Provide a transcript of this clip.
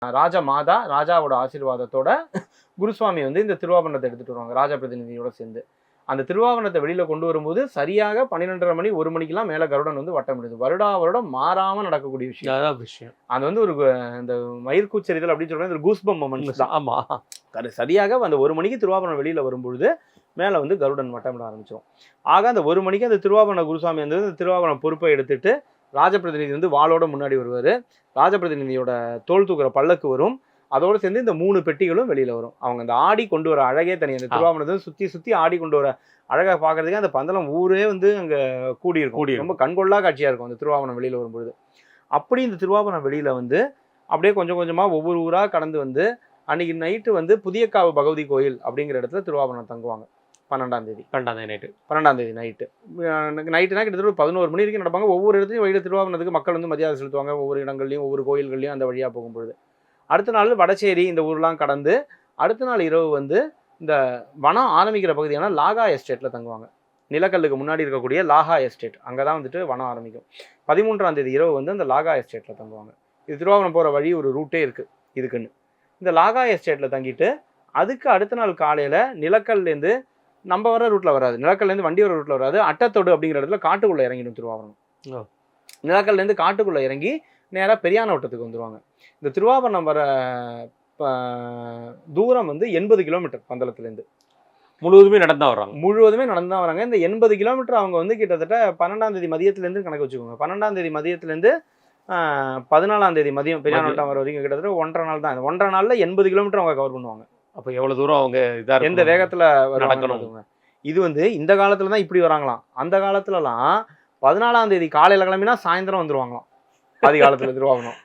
ராஜா மாதா ராஜாவோட ஆசீர்வாதத்தோட குருசுவாமி வந்து இந்த திருவாபரணத்தை எடுத்துட்டு வருவாங்க ராஜா பிரதிநிதியோட சேர்ந்து. அந்த திருவாபரணத்தை வெளியில கொண்டு வரும்போது சரியாக 12:30 மணி 1 மணிக்கெல்லாம் மேல கருடன் வந்து வட்டம் விடுது. வருடம் மாறாம நடக்கக்கூடிய விஷயம். அது வந்து ஒரு இந்த மயிர்கூச்சரிதல் அப்படின்னு சொல்றாங்க, ஒரு கூஸ்பம் மொமெண்ட்ஸ் தான். ஆமா, சரியாக அந்த 1 மணிக்கு திருவாபரணம் வெளியில வரும்பொழுது மேல வந்து கருடன் வட்டமிட ஆரம்பிச்சிடும். ஆக அந்த 1 மணிக்கு அந்த திருவாபரண குருசாமி வந்து அந்த திருவாபரண பொறுப்பை எடுத்துட்டு ராஜபிரதிநிதி வந்து வாளோட முன்னாடி வருவார். ராஜபிரதிநிதியோட தோல் தூக்குற பல்லக்கு வரும். அதோடு சேர்ந்து இந்த 3 பெட்டிகளும் வெளியில வரும். அவங்க அந்த ஆடி கொண்டு வர அழகே தனி. அந்த திருவாபரணத்தை சுத்தி சுத்தி ஆடி கொண்டு வர அழகா பார்க்கறதுக்கு அந்த பந்தளம் ஊரே வந்து அங்க கூடி ரொம்ப கண்கொள்ளா காட்சியா இருக்கும் அந்த திருவாபரணம் வெளியில வரும்பொழுது. அப்படி இந்த திருவாபரணம் வெளியில வந்து அப்படியே கொஞ்சம் கொஞ்சமா ஒவ்வொரு ஊரா கடந்து வந்து அன்னைக்கு நைட்டு வந்து புதியக்காவு பகவதி கோயில் அப்படிங்கிற இடத்துல திருவாபரணம் தங்குவாங்க. 12ஆம் தேதி நைட்டு நைட்டுனா கிட்டத்தட்ட 11 மணி வரைக்கும் நடப்பாங்க. ஒவ்வொரு இடத்துலையும் வழியில் திருவாபரணத்துக்கு மக்கள் வந்து மரியாதை செலுத்துவாங்க. ஒவ்வொரு இடங்கள்லையும் ஒவ்வொரு கோயில்கள்லையும் அந்த வழியாக போகும்பொழுது அடுத்த நாள் வடச்சேரி இந்த ஊர்லாம் கடந்து அடுத்த நாள் இரவு வந்து இந்த வனம் ஆரம்பிக்கிற பகுதியான லாகா எஸ்டேட்டில் தங்குவாங்க. நிலக்கல்லுக்கு முன்னாடி இருக்கக்கூடிய லாகா எஸ்டேட் அங்கே தான் வந்துட்டு வனம் ஆரம்பிக்கும். 13ஆம் தேதி இரவு வந்து அந்த லாகா எஸ்டேட்டில் தங்குவாங்க. இது திருவாபரணம் போகிற வழி ஒரு ரூட்டே இருக்குது இதுக்குன்னு. இந்த லாகா எஸ்டேட்டில் தங்கிட்டு அதுக்கு அடுத்த நாள் காலையில் நிலக்கல்லேருந்து நம்ம வர ரூட்டில் வராது, நிலக்கல்லேருந்து வண்டி வர ரூட்டில் வராது, அட்டத்தோடு அப்படிங்கிற இடத்துல காட்டுக்குள்ளே இறங்கிடும் திருவாபரணம். நிலக்கல்லேருந்து காட்டுக்குள்ளே இறங்கி நேராக பெரியானவட்டத்துக்கு வந்துடுவாங்க. இந்த திருவாபரணம் வர தூரம் வந்து 80 கிலோமீட்டர் பந்தளத்துலேருந்து முழுவதுமே நடந்து தான் வராங்க. இந்த 80 கிலோமீட்டர் அவங்க வந்து கிட்டத்தட்ட 12ஆம் தேதி மதியத்துலேருந்து கணக்கு வச்சுக்கோங்க. 12ஆம் தேதி மதியத்துலேருந்து 14ஆம் தேதி மதியம் பெரியானவட்டம் வர வரைக்கும் கிட்டத்தட்ட 1.5 நாள் தான். 1.5 நாளில் 80 கிலோமீட்டர் அவங்க கவர் பண்ணுவாங்க. அப்போ எவ்வளோ தூரம் அவங்க எந்த வேகத்தில் நடக்கணும். இது வந்து இந்த காலத்தில் தான் இப்படி வராங்களாம். அந்த காலத்துலலாம் 14ஆம் தேதி காலையில் கிளம்பினா சாயந்தரம் வந்துருவாங்களாம். ஆதி காலத்தில் திருவாபரணம்